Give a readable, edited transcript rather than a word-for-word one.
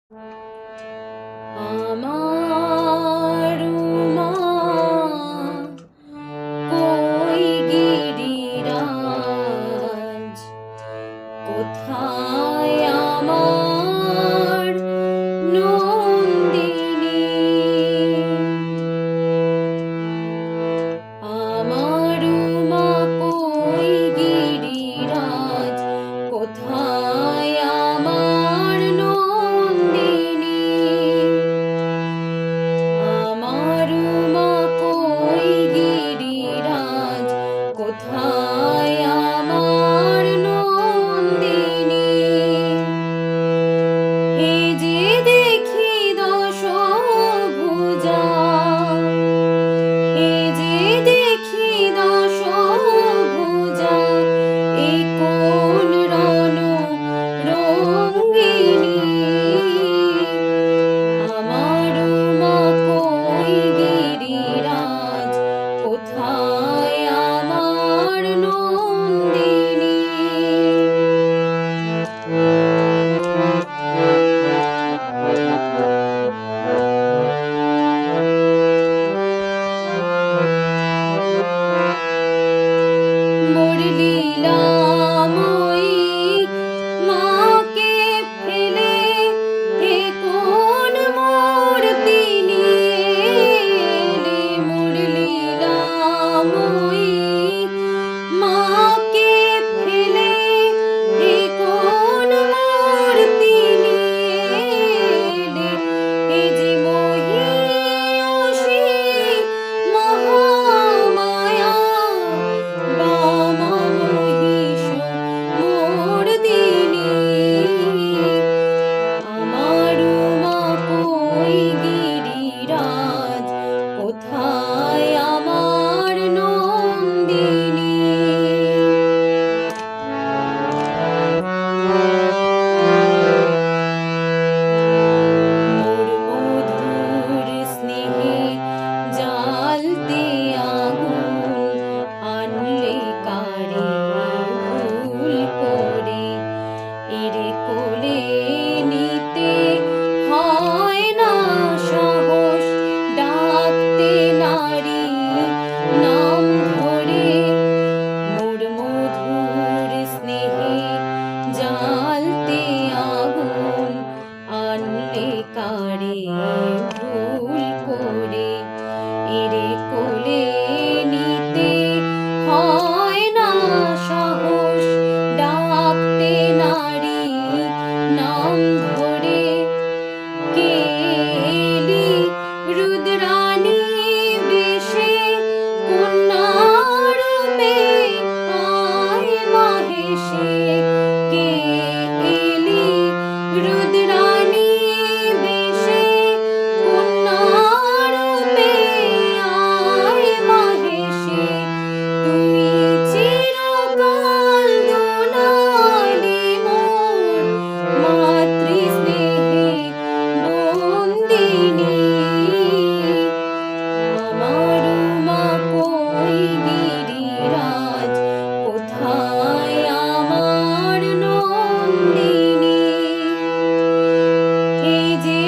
আমার মা কই গিরিরাজ, কোথায় আমার নন্দিনী? আমার মা কই গিরিরাজ, কোথায় আমার নন্দিনী? আমার মা কই গিরিরাজ, কোথায় আমার নন্দিনী? এ যে দেখি দশভুজা, এ যে দেখি দশভুজা, এ কোন রণরঙ্গিনী? আমার মা কই গিরিরাজ, কোথায় আমার নন্দিনী? মোর লীলাময়ী মাকে ফেলে হে কোন মূর্তি নিয়ে এলে? মোর লীলাময়ী মাকে ফেলে হে কোন মূর্তি নিয়ে এলে? এ যে মহিয়সী মহামায়া, বামা মহিষ মর্দিনী। আমার মা কই গিরিরাজ, কোথায় আমার নন্দিনী? মোর মধুর স্নেহে জ্বালতে আগুন, আনলে কারে ভুল করে? এরে কোলে নিতে হয় না সাহস, ডাকতে নারী নাম ধরে। মোর মধুর স্নেহে জ্বালতে আগুন, আনলে কারে ভুল করে? এরে কোলে নিতে হয় না সাহস, ডাকতে নারী নাম ধরে। কে এলি রুদ্রাণী বেশে, কন্যারূপে আয় মাহেশে? কে এলি রুদ্রাণী বেশে, কন্যারূপে আয় মাহেশে? তুই চিরকাল দোলালি মোর মাতৃস্নেহে বন্দিনী। আমার মা কই গিরিরাজ, কোথায় আমার নন্দিনী? এই যে